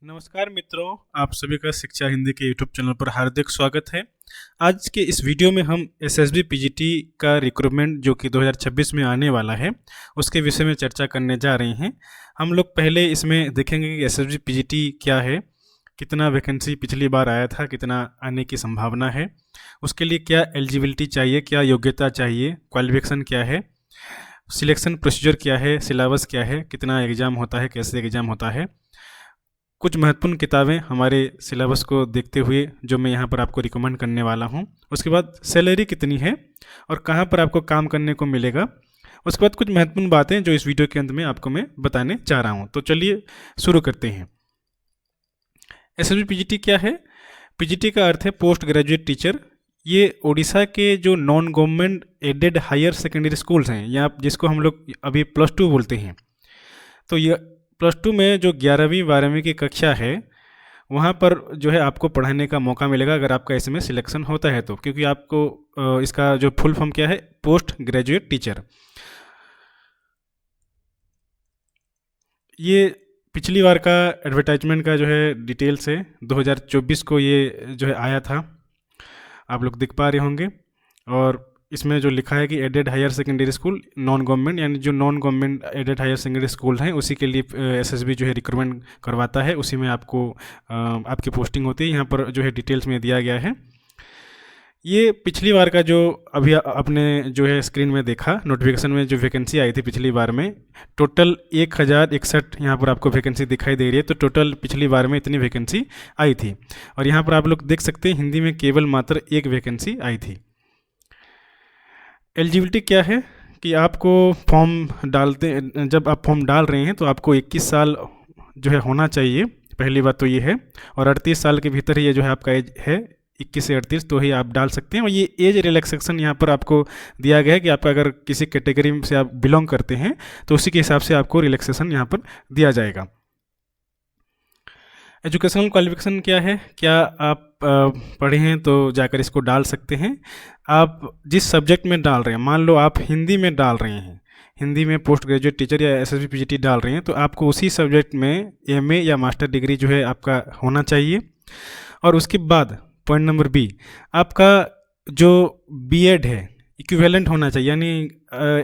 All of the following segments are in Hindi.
नमस्कार मित्रों, आप सभी का शिक्षा हिंदी के यूट्यूब चैनल पर हार्दिक स्वागत है। आज के इस वीडियो में हम एसएसबी पीजीटी का रिक्रूटमेंट जो कि 2026 में आने वाला है उसके विषय में चर्चा करने जा रहे हैं। हम लोग पहले इसमें देखेंगे कि एसएसबी पीजीटी क्या है, कितना वैकेंसी पिछली बार आया था, कितना आने की संभावना है, उसके लिए क्या एलिजिबिलिटी चाहिए, क्या योग्यता चाहिए, क्वालिफिकेशन क्या है, सिलेक्शन प्रोसीजर क्या है, सिलेबस क्या है, कितना एग्ज़ाम होता है, कैसे एग्ज़ाम होता है, कुछ महत्वपूर्ण किताबें हमारे सिलेबस को देखते हुए जो मैं यहाँ पर आपको रिकमेंड करने वाला हूँ। उसके बाद सैलरी कितनी है और कहाँ पर आपको काम करने को मिलेगा। उसके बाद कुछ महत्वपूर्ण बातें जो इस वीडियो के अंत में आपको मैं बताने जा रहा हूँ। तो चलिए शुरू करते हैं। एसएसबी पीजीटी क्या है? पीजीटी का अर्थ है पोस्ट ग्रेजुएट टीचर। ये उड़ीसा के जो non government aided higher secondary schools हैं, या जिसको हम लोग अभी +2 बोलते हैं, तो ये +2 में जो 11वीं 12वीं की कक्षा है वहाँ पर जो है आपको पढ़ाने का मौका मिलेगा अगर आपका इसमें सिलेक्शन होता है तो, क्योंकि आपको इसका जो फुल फॉर्म क्या है, पोस्ट ग्रेजुएट टीचर। ये पिछली बार का एडवर्टाइजमेंट का जो है डिटेल्स है, 2024 को ये जो है आया था, आप लोग देख पा रहे होंगे। और इसमें जो लिखा है कि aided higher secondary school non government, यानी जो non government aided higher secondary school हैं उसी के लिए एसएसबी जो है रिक्रूटमेंट करवाता है, उसी में आपको आपकी पोस्टिंग होती है। यहाँ पर जो है डिटेल्स में दिया गया है। ये पिछली बार का जो अभी आपने जो है स्क्रीन में देखा, नोटिफिकेशन में जो वैकेंसी आई थी पिछली बार में, टोटल 1061 यहाँ पर आपको वैकेंसी दिखाई दे रही है। तो टोटल पिछली बार में इतनी वैकेंसी आई थी, और यहाँ पर आप लोग देख सकते हैं हिंदी में केवल मात्र 1 वैकेंसी आई थी। एलिजिबिलिटी क्या है कि आपको जब आप फॉर्म डाल रहे हैं तो आपको 21 साल जो है होना चाहिए, पहली बात तो ये है। और 38 साल के भीतर ये जो है आपका एज है 21 से 38, तो ही आप डाल सकते हैं। और ये एज रिलैक्सेशन यहाँ पर आपको दिया गया है कि आपका अगर किसी कैटेगरी से आप बिलोंग करते हैं तो उसी के हिसाब से आपको रिलैक्सेशन यहाँ पर दिया जाएगा। एजुकेशनल क्वालिफिकेशन क्या है? क्या आप पढ़े हैं तो जाकर इसको डाल सकते हैं। आप जिस सब्जेक्ट में डाल रहे हैं, मान लो आप हिंदी में डाल रहे हैं, हिंदी में पोस्ट ग्रेजुएट टीचर या एसएसबी पीजीटी डाल रहे हैं, तो आपको उसी सब्जेक्ट में एमए या मास्टर डिग्री जो है आपका होना चाहिए। और उसके बाद पॉइंट नंबर बी, आपका जो बीएड है इक्विवेलेंट होना चाहिए, यानी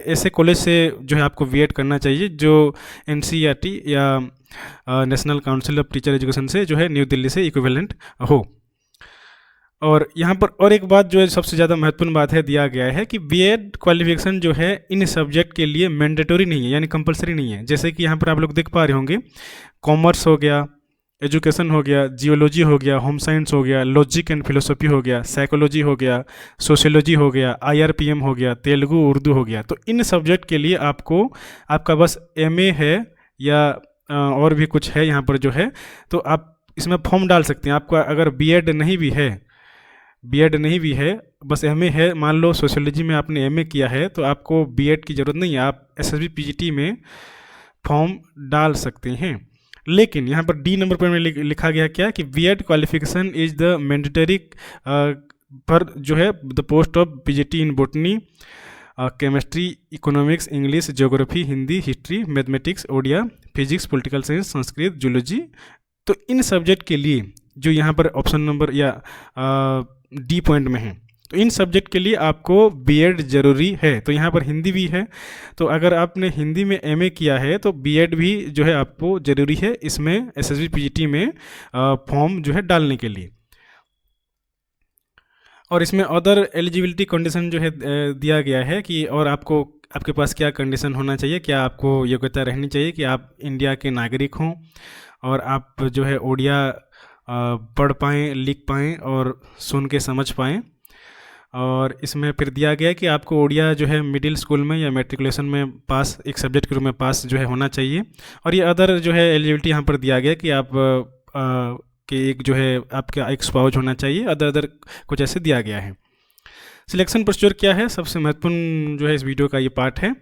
ऐसे कॉलेज से जो है आपको बीएड करना चाहिए जो एनसीईआरटी या national council of teacher education से जो है न्यू दिल्ली से इक्विवेलेंट हो। और यहाँ पर और एक बात जो है सबसे ज़्यादा महत्वपूर्ण बात है, दिया गया है कि बीएड क्वालिफिकेशन जो है इन सब्जेक्ट के लिए मैंडेटरी नहीं है, यानी कंपलसरी नहीं है। जैसे कि यहाँ पर आप लोग देख पा रहे होंगे, कॉमर्स हो गया, एजुकेशन हो गया, जियोलॉजी हो गया, होम साइंस हो गया, लॉजिक एंड फिलोसफी हो गया, साइकोलॉजी हो गया, सोशियोलॉजी हो गया, आईआरपीएम हो गया, तेलुगु उर्दू हो गया। तो इन सब्जेक्ट के लिए आपका बस एमए है या और भी कुछ है यहाँ पर जो है, तो आप इसमें फॉर्म डाल सकते हैं। आपका अगर बीएड नहीं भी है, बस एमए है, मान लो सोशियोलॉजी में आपने एमए किया है, तो आपको बीएड की ज़रूरत नहीं है, आप एसएसबी पीजीटी में फॉर्म डाल सकते हैं। लेकिन यहाँ पर डी नंबर पर में लिखा गया क्या कि BEd qualification is the mandatory पर जो है the post of PGT in botany, chemistry, economics, English, geography, Hindi, history, mathematics, Odia, physics, political science, Sanskrit, zoology. तो इन सब्जेक्ट के लिए जो यहाँ पर ऑप्शन नंबर या डी पॉइंट में है, तो इन सब्जेक्ट के लिए आपको बीएड ज़रूरी है। तो यहाँ पर हिंदी भी है, तो अगर आपने हिंदी में एमए किया है तो बीएड भी जो है आपको ज़रूरी है इसमें एसएसबी पीजीटी में फॉर्म जो है डालने के लिए। और इसमें अदर एलिजिबिलिटी कंडीशन जो है दिया गया है कि और आपके पास क्या कंडीशन होना चाहिए, क्या आपको योग्यता रहनी चाहिए कि आप इंडिया के नागरिक हों और आप जो है ओडिया पढ़ पाएँ, लिख पाएँ और सुन के समझ पाएँ। और इसमें फिर दिया गया कि आपको ओडिया जो है मिडिल स्कूल में या मैट्रिकुलेशन में पास, एक सब्जेक्ट के रूप में पास जो है होना चाहिए। और ये अदर जो है एलिजिबिलिटी यहाँ पर दिया गया कि आप कि एक जो है आपका एक स्पाउस होना चाहिए, अदर कुछ ऐसे दिया गया है। सिलेक्शन प्रोसीजर क्या है? सबसे महत्वपूर्ण जो है इस वीडियो का ये पार्ट है।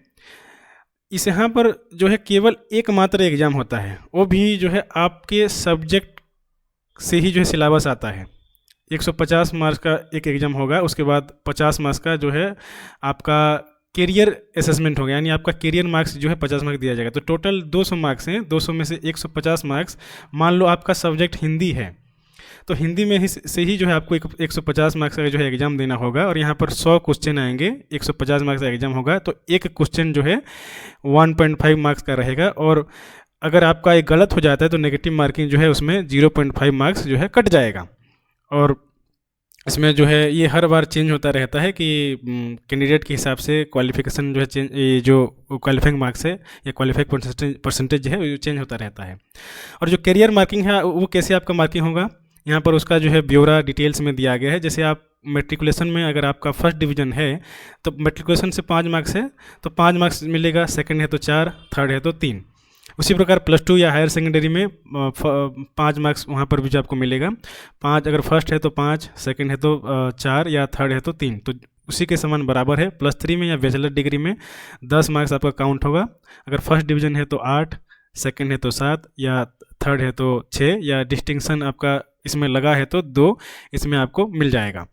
इस यहाँ पर जो है केवल एकमात्र एग्ज़ाम होता है, वो भी जो है आपके सब्जेक्ट से ही जो है सिलेबस आता है। 150 मार्क्स का एक एग्ज़ाम होगा, उसके बाद 50 मार्क्स का जो है आपका कैरियर असेसमेंट हो गया, यानी आपका कैरियर मार्क्स जो है 50 मार्क्स दिया जाएगा। तो टोटल 200 मार्क्स हैं, 200 में से 150 मार्क्स, मान लो आपका सब्जेक्ट हिंदी है तो हिंदी में ही से ही जो है आपको 150 मार्क्स का जो है एग्ज़ाम देना होगा, और यहाँ पर 100 क्वेश्चन आएंगे, 150 मार्क्स का एग्ज़ाम होगा, तो एक क्वेश्चन जो है 1.5 मार्क्स का रहेगा, और अगर आपका एक गलत हो जाता है तो नेगेटिव मार्किंग जो है उसमें 0.5 मार्क्स जो है कट जाएगा। और इसमें जो है ये हर बार चेंज होता रहता है कि कैंडिडेट के हिसाब से क्वालिफिकेशन जो है चेंज, ये जो क्वालिफाइंग मार्क्स है या क्वालिफाइंग परसेंटेज है वो चेंज होता रहता है। और जो करियर मार्किंग है वो कैसे आपका मार्किंग होगा, यहाँ पर उसका जो है ब्यौरा डिटेल्स में दिया गया है। जैसे आप मेट्रिकुलेशन में अगर आपका फर्स्ट डिवीज़न है तो मेट्रिकुलेशन से 5 मार्क्स है तो 5 मार्क्स मिलेगा, सेकंड है तो 4, थर्ड है तो 3। उसी प्रकार प्लस 2 या हायर सेकेंडरी में 5 मार्क्स वहाँ पर भी जो आपको मिलेगा, 5 अगर फर्स्ट है तो 5, सेकंड है तो 4 या थर्ड है तो 3, तो उसी के समान बराबर है। प्लस 3 में या बैचलर डिग्री में 10 मार्क्स आपका काउंट होगा, अगर फर्स्ट डिवीज़न है तो 8, सेकंड है तो 7 या थर्ड है तो 6 या डिस्टिंक्शन आपका इसमें लगा है तो 2 इसमें आपको मिल जाएगा।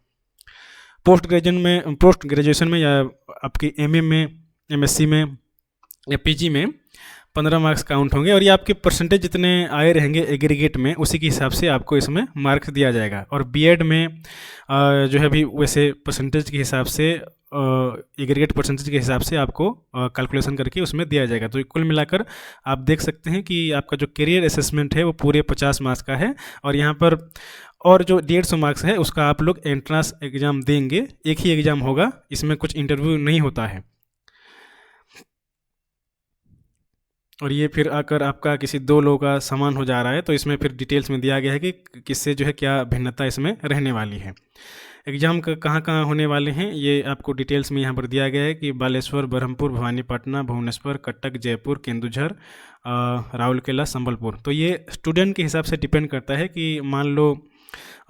पोस्ट ग्रेजुएशन में या आपकी एमए में, एमएससी में या पीजी में 15 मार्क्स काउंट होंगे, और ये आपके परसेंटेज जितने आए रहेंगे एग्रीगेट में उसी के हिसाब से आपको इसमें मार्क्स दिया जाएगा। और बीएड में जो है अभी वैसे परसेंटेज के हिसाब से एग्रीगेट परसेंटेज के हिसाब से आपको कैलकुलेशन करके उसमें दिया जाएगा। तो कुल मिलाकर आप देख सकते हैं कि आपका जो करियर असेसमेंट है वो पूरे 50 मार्क्स का है, और यहाँ पर और जो 150 मार्क्स है उसका आप लोग एंट्रेंस एग्ज़ाम देंगे। एक ही एग्ज़ाम होगा, इसमें कुछ इंटरव्यू नहीं होता है। और ये फिर आकर आपका किसी 2 लोगों का समान हो जा रहा है तो इसमें फिर डिटेल्स में दिया गया है कि किससे जो है क्या भिन्नता इसमें रहने वाली है। एग्ज़ाम का कहाँ कहाँ होने वाले हैं ये आपको डिटेल्स में यहाँ पर दिया गया है कि बालेश्वर, बरहमपुर, भवानीपटना, भुवनेश्वर, कटक, जयपुर, केंदुझर, राउरकेला, संबलपुर। तो ये स्टूडेंट के हिसाब से डिपेंड करता है कि मान लो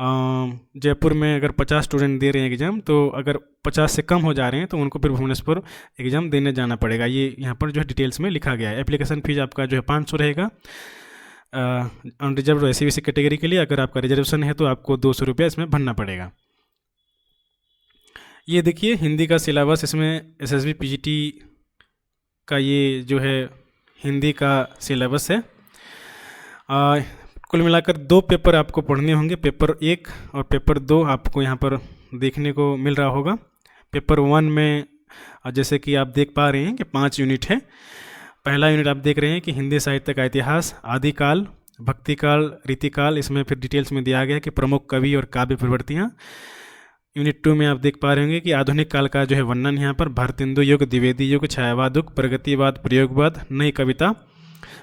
जयपुर में अगर 50 स्टूडेंट दे रहे हैं एग्ज़ाम, तो अगर 50 से कम हो जा रहे हैं तो उनको फिर भुवनेश्वर एग्ज़ाम देने जाना पड़ेगा। ये यहाँ पर जो है डिटेल्स में लिखा गया है। एप्लीकेशन फ़ीस आपका जो है 500 रहेगा अनरिजर्व SC/BC कैटेगरी के लिए। अगर आपका रिजर्वेशन है तो आपको 200 रुपया इसमें भरना पड़ेगा। ये देखिए हिंदी का सिलेबस, इसमें SSB PGT का ये जो है हिंदी का सिलेबस है। कुल मिलाकर 2 पेपर आपको पढ़ने होंगे, पेपर 1 और पेपर 2 आपको यहाँ पर देखने को मिल रहा होगा। पेपर 1 में जैसे कि आप देख पा रहे हैं कि 5 यूनिट है। पहला यूनिट आप देख रहे हैं कि हिंदी साहित्य का इतिहास, आदिकाल, भक्तिकाल, रीतिकाल, इसमें फिर डिटेल्स में दिया गया है कि प्रमुख कवि और काव्य प्रवृत्तियाँ। यूनिट 2 में आप देख पा रहे होंगे कि आधुनिक काल का जो है वर्णन, यहाँ पर भारतेंदु युग, द्विवेदी युग, छायावाद युग, प्रगतिवाद, प्रयोगवाद, नई कविता।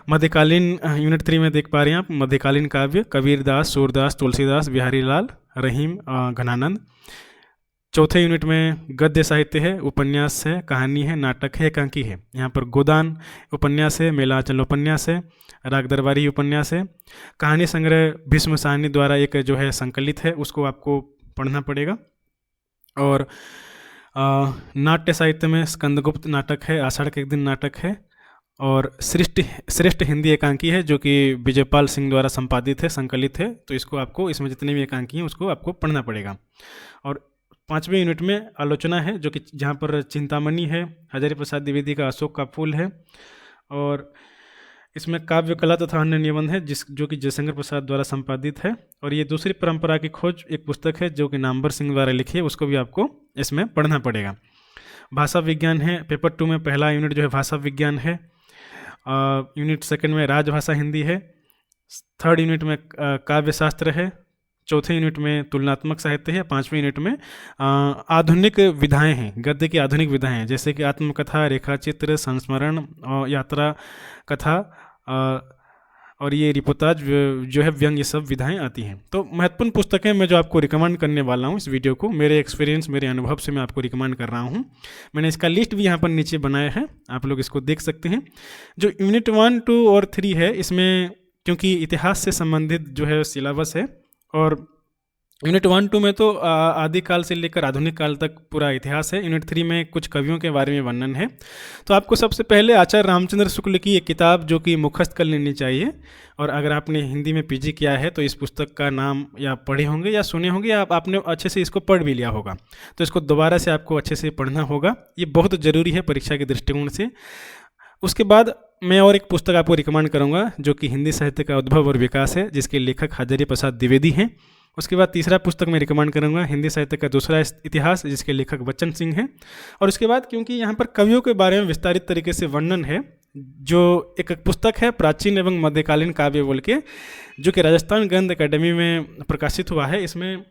मध्यकालीन यूनिट 3 में देख पा रहे हैं आप मध्यकालीन काव्य, कबीरदास, सूरदास, तुलसीदास, बिहारी लाल, रहीम, घनानंद। चौथे यूनिट में गद्य साहित्य है, उपन्यास है, कहानी है, नाटक है, एकांकी है। यहाँ पर गोदान उपन्यास है, मेलाचल उपन्यास है, राग दरबारी उपन्यास है। कहानी संग्रह भीष्म साहनी द्वारा एक जो है संकलित है, उसको आपको पढ़ना पड़ेगा। और नाट्य साहित्य में स्कंदगुप्त नाटक है, आषाढ़ के एक दिन नाटक है, और श्रेष्ठ हिंदी एकांकी है जो कि विजयपाल सिंह द्वारा संपादित है, संकलित है। तो इसको आपको, इसमें जितने भी एकांकी हैं उसको आपको पढ़ना पड़ेगा। और 5वें यूनिट में आलोचना है जो कि जहाँ पर चिंतामणि है, हजारी प्रसाद द्विवेदी का अशोक का फूल है, और इसमें काव्य कला तथा अन्य निबंध है जो कि जयशंकर प्रसाद द्वारा संपादित है। और ये दूसरी परंपरा की खोज एक पुस्तक है जो कि नामवर सिंह द्वारा लिखी है, उसको भी आपको इसमें पढ़ना पड़ेगा। भाषा विज्ञान है, पेपर 2 में पहला यूनिट जो है भाषा विज्ञान है। यूनिट 2 में राजभाषा हिंदी है। 3rd यूनिट में काव्य शास्त्र है। 4थे यूनिट में तुलनात्मक साहित्य है। 5वें यूनिट में आधुनिक विधाएं हैं, गद्य की आधुनिक विधाएं हैं, जैसे कि आत्मकथा, रेखाचित्र, संस्मरण, यात्रा कथा, और ये रिपोर्टाज जो है व्यंग्य, ये सब विधाएं आती हैं। तो महत्वपूर्ण पुस्तकें मैं जो आपको रिकमेंड करने वाला हूँ इस वीडियो को, मेरे एक्सपीरियंस, मेरे अनुभव से मैं आपको रिकमेंड कर रहा हूँ। मैंने इसका लिस्ट भी यहाँ पर नीचे बनाया है, आप लोग इसको देख सकते हैं। जो यूनिट 1, 2 और 3 है, इसमें क्योंकि इतिहास से संबंधित जो है सिलेबस है, और यूनिट 1-2 में तो आदिकाल से लेकर आधुनिक काल तक पूरा इतिहास है। यूनिट 3 में कुछ कवियों के बारे में वर्णन है। तो आपको सबसे पहले आचार्य रामचंद्र शुक्ल की एक किताब जो कि मुखस्त कर लेनी चाहिए, और अगर आपने हिंदी में पीजी किया है तो इस पुस्तक का नाम या पढ़े होंगे या सुने होंगे, या आपने अच्छे से इसको पढ़ भी लिया होगा, तो इसको दोबारा से आपको अच्छे से पढ़ना होगा। ये बहुत ज़रूरी है परीक्षा के दृष्टिकोण से। उसके बाद मैं और एक पुस्तक आपको रिकमेंड करूंगा जो कि हिंदी साहित्य का उद्भव और विकास है, जिसके लेखक हजारी प्रसाद द्विवेदी हैं। उसके बाद तीसरा पुस्तक मैं रिकमेंड करूंगा हिंदी साहित्य का दूसरा इतिहास, जिसके लेखक बच्चन सिंह हैं। और उसके बाद क्योंकि यहाँ पर कवियों के बारे में विस्तारित तरीके से वर्णन है, जो एक पुस्तक है प्राचीन एवं मध्यकालीन काव्य बोल के, जो कि राजस्थान ग्रंथ अकेडमी में प्रकाशित हुआ है। इसमें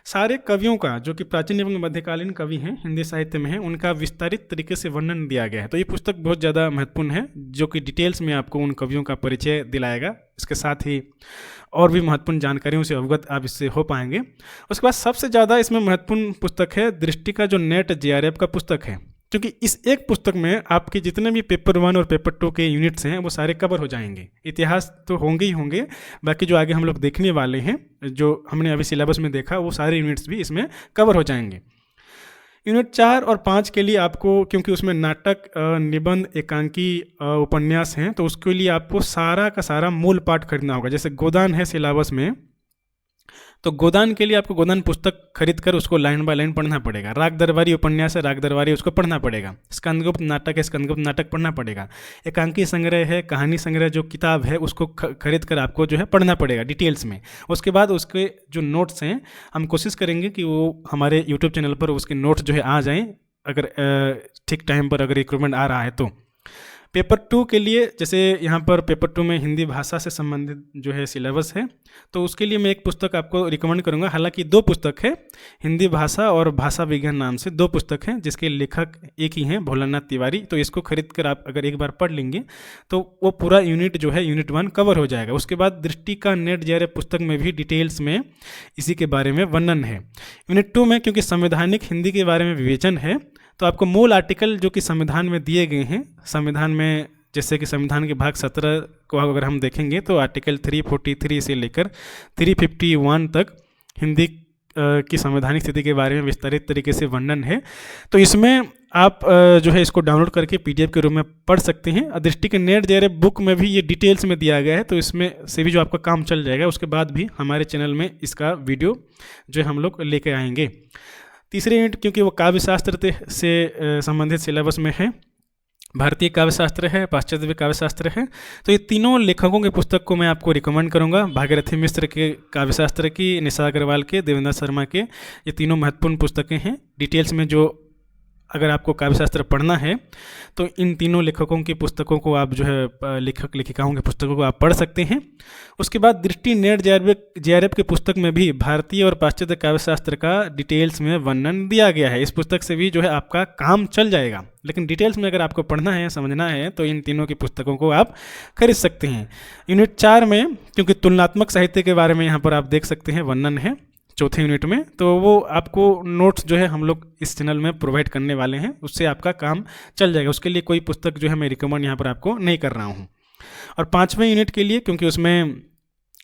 सारे कवियों का जो कि प्राचीन एवं मध्यकालीन कवि हैं हिंदी साहित्य में हैं, उनका विस्तारित तरीके से वर्णन दिया गया है। तो ये पुस्तक बहुत ज़्यादा महत्वपूर्ण है, जो कि डिटेल्स में आपको उन कवियों का परिचय दिलाएगा। इसके साथ ही और भी महत्वपूर्ण जानकारियों से अवगत आप इससे हो पाएंगे। उसके बाद सबसे ज़्यादा इसमें महत्वपूर्ण पुस्तक है दृष्टि का जो नेट जेआरएफ का पुस्तक है, क्योंकि इस एक पुस्तक में आपके जितने भी पेपर 1 और पेपर 2 के यूनिट्स हैं वो सारे कवर हो जाएंगे। इतिहास तो होंगे ही होंगे, बाकी जो आगे हम लोग देखने वाले हैं, जो हमने अभी सिलेबस में देखा, वो सारे यूनिट्स भी इसमें कवर हो जाएंगे। यूनिट 4 और 5 के लिए आपको, क्योंकि उसमें नाटक, निबंध, एकांकी, उपन्यास हैं, तो उसके लिए आपको सारा का सारा मूल पाठ खरीदना होगा। जैसे गोदान है सिलेबस में, तो गोदान के लिए आपको गोदान पुस्तक खरीद कर उसको लाइन बाय लाइन पढ़ना पड़ेगा। राग दरबारी उपन्यास है, राग दरबारी उसको पढ़ना पड़ेगा। स्कंदगुप्त नाटक है, स्कंदगुप्त नाटक पढ़ना पड़ेगा। एकांकी संग्रह है, कहानी संग्रह जो किताब है, उसको खरीद कर आपको जो है पढ़ना पड़ेगा डिटेल्स में। उसके बाद उसके जो नोट्स हैं, हम कोशिश करेंगे कि वो हमारे यूट्यूब चैनल पर उसके नोट्स जो है आ जाएँ, अगर ठीक टाइम पर अगर रिक्रूटमेंट आ रहा है तो। पेपर 2 के लिए, जैसे यहाँ पर पेपर 2 में हिंदी भाषा से संबंधित जो है सिलेबस है, तो उसके लिए मैं एक पुस्तक आपको रिकमेंड करूँगा। हालांकि 2 पुस्तक है, हिंदी भाषा और भाषा विज्ञान नाम से 2 पुस्तक हैं, जिसके लेखक एक ही हैं, भोलानाथ तिवारी। तो इसको खरीद कर आप अगर एक बार पढ़ लेंगे तो वो पूरा यूनिट जो है यूनिट 1 कवर हो जाएगा। उसके बाद दृष्टि का नेट जेआरएफ पुस्तक में भी डिटेल्स में इसी के बारे में वर्णन है। यूनिट 2 में क्योंकि संवैधानिक हिंदी के बारे में विवेचन है, तो आपको मूल आर्टिकल जो कि संविधान में दिए गए हैं, संविधान में जैसे कि संविधान के भाग 17 को अगर हम देखेंगे तो आर्टिकल 343 से लेकर 351 तक हिंदी की संवैधानिक स्थिति के बारे में विस्तारित तरीके से वर्णन है। तो इसमें आप जो है इसको डाउनलोड करके पीडीएफ के रूप में पढ़ सकते हैं। दृष्टि के नेट जेआरएफ बुक में भी ये डिटेल्स में दिया गया है, तो इसमें से भी जो आपका काम चल जाएगा। उसके बाद भी हमारे चैनल में इसका वीडियो जो हम लोग लेके आएंगे। तीसरे यूनिट क्योंकि वो काव्य शास्त्र से संबंधित सिलेबस में है, भारतीय काव्य शास्त्र है, पाश्चात्य काव्य शास्त्र है, तो ये तीनों लेखकों के पुस्तक को मैं आपको रिकमेंड करूंगा। भागीरथी मिश्र के काव्य शास्त्र की, निशा अग्रवाल के, देवेंद्र शर्मा के, ये तीनों महत्वपूर्ण पुस्तकें हैं। डिटेल्स में जो अगर आपको काव्य शास्त्र पढ़ना है तो इन तीनों लेखकों की पुस्तकों को आप जो है लेखक लेखिकाओं की पुस्तकों को आप पढ़ सकते हैं। उसके बाद दृष्टि नेट जेआरएफ की पुस्तक में भी भारतीय और पाश्चात्य काव्य शास्त्र का डिटेल्स में वर्णन दिया गया है। इस पुस्तक से भी जो है आपका काम चल जाएगा, लेकिन डिटेल्स में अगर आपको पढ़ना है, समझना है, तो इन तीनों की पुस्तकों को आप खरीद सकते हैं। यूनिट 4 में क्योंकि तुलनात्मक साहित्य के बारे में यहाँ पर आप देख सकते हैं वर्णन है चौथे यूनिट में, तो वो आपको नोट्स जो है हम लोग इस चैनल में प्रोवाइड करने वाले हैं, उससे आपका काम चल जाएगा। उसके लिए कोई पुस्तक जो है मैं रिकमेंड यहाँ पर आपको नहीं कर रहा हूँ। और 5वें यूनिट के लिए क्योंकि उसमें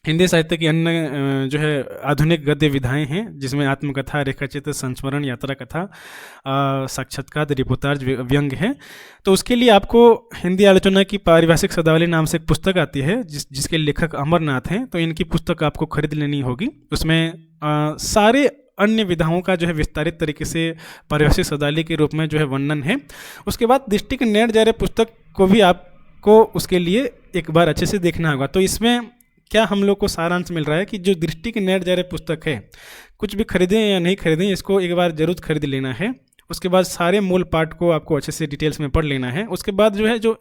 हिंदी साहित्य की अन्य जो है आधुनिक गद्य विधाएं हैं, जिसमें आत्मकथा, रेखाचित्र, संस्मरण, यात्रा कथा, साक्षात्कार, रिपोर्टाज, व्यंग है, तो उसके लिए आपको हिंदी आलोचना की पारिभाषिक शब्दावली नाम से एक पुस्तक आती है, जिसके लेखक अमरनाथ हैं। तो इनकी पुस्तक आपको खरीद लेनी होगी। उसमें सारे अन्य विधाओं का जो है विस्तारित तरीके से पारिभाषिक शब्दावली के रूप में जो है वर्णन है। उसके बाद दृष्टि के नेट जेआरएफ पुस्तक को भी आपको उसके लिए एक बार अच्छे से देखना होगा। तो इसमें क्या हम लोग को सारांश मिल रहा है कि जो दृष्टि की नेट जेआरएफ पुस्तक है, कुछ भी खरीदें या नहीं खरीदें, इसको एक बार जरूर खरीद लेना है। उसके बाद सारे मूल पाठ को आपको अच्छे से डिटेल्स में पढ़ लेना है। उसके बाद जो है जो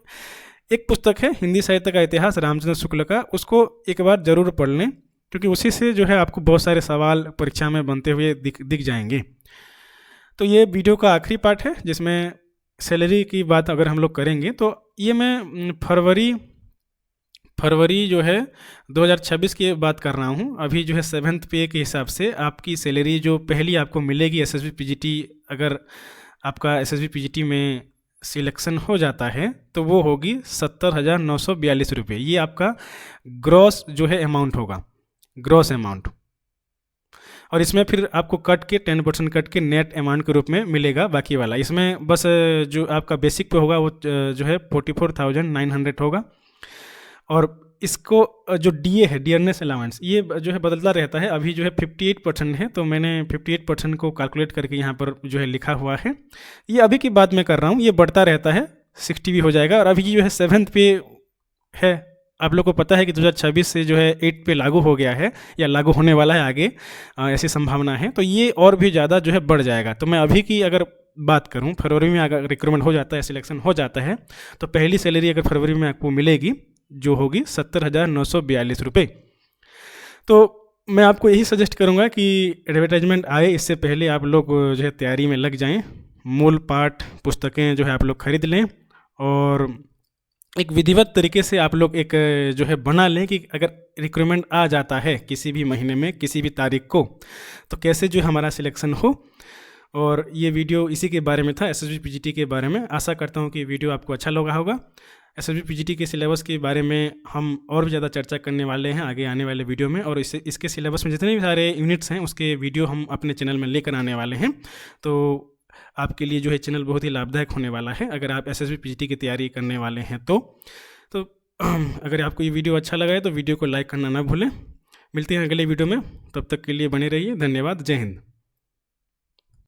एक पुस्तक है हिंदी साहित्य का इतिहास रामचंद्र शुक्ल का, उसको एक बार जरूर पढ़ लें, क्योंकि उसी से जो है आपको बहुत सारे सवाल परीक्षा में बनते हुए दिख जाएंगे। तो ये वीडियो का आखिरी पार्ट है, जिसमें सैलरी की बात अगर हम लोग करेंगे, तो ये मैं फरवरी जो है 2026 की बात कर रहा हूँ। अभी जो है 7th पे के हिसाब से आपकी सैलरी जो पहली आपको मिलेगी एसएसबी पीजीटी, अगर आपका एसएसबी पीजीटी में सिलेक्शन हो जाता है तो वो होगी 70,942 रुपये। ये आपका ग्रॉस जो है अमाउंट होगा, ग्रॉस अमाउंट। और इसमें फिर आपको कट के 10% कट के नेट अमाउंट के रूप में मिलेगा बाकी वाला। इसमें बस जो आपका बेसिक पे होगा वो जो है 44,900 होगा। और इसको जो डीए है, डियरनेस अलाउंस, ये जो है बदलता रहता है। अभी जो है 58% है, तो मैंने 58% को कैलकुलेट करके यहाँ पर जो है लिखा हुआ है। ये अभी की बात मैं कर रहा हूँ, ये बढ़ता रहता है, 60 भी हो जाएगा। और अभी जो है 7th पे है, आप लोग को पता है कि 2026 से जो है 8 पे लागू हो गया है या लागू होने वाला है आगे, ऐसी संभावना है। तो ये और भी ज़्यादा जो है बढ़ जाएगा। तो मैं अभी की अगर बात करूं, फरवरी में अगर रिक्रूटमेंट हो जाता है, सिलेक्शन हो जाता है, तो पहली सैलरी अगर फरवरी में आपको मिलेगी जो होगी 70,942 रुपये। तो मैं आपको यही सजेस्ट करूंगा कि एडवर्टाइजमेंट आए इससे पहले आप लोग जो है तैयारी में लग जाएं। मूल पाठ पुस्तकें जो है आप लोग खरीद लें और एक विधिवत तरीके से आप लोग एक जो है बना लें कि अगर रिक्रूटमेंट आ जाता है किसी भी महीने में किसी भी तारीख को, तो कैसे जो हमारा सिलेक्शन हो। और ये वीडियो इसी के बारे में था, एसएसबी पीजीटी के बारे में। आशा करता हूँ कि वीडियो आपको अच्छा लगा होगा। एसएसबी पीजीटी के सिलेबस के बारे में हम और भी ज़्यादा चर्चा करने वाले हैं आगे आने वाले वीडियो में, और इसके सिलेबस में जितने भी सारे यूनिट्स हैं उसके वीडियो हम अपने चैनल में लेकर आने वाले हैं। तो आपके लिए जो है चैनल बहुत ही लाभदायक होने वाला है अगर आप एसएसबी पीजीटी की तैयारी करने वाले हैं तो अगर आपको ये वीडियो अच्छा लगा है तो वीडियो को लाइक करना ना भूलें। मिलते हैं अगले वीडियो में, तब तक के लिए बने रहिए। धन्यवाद। जय हिंद।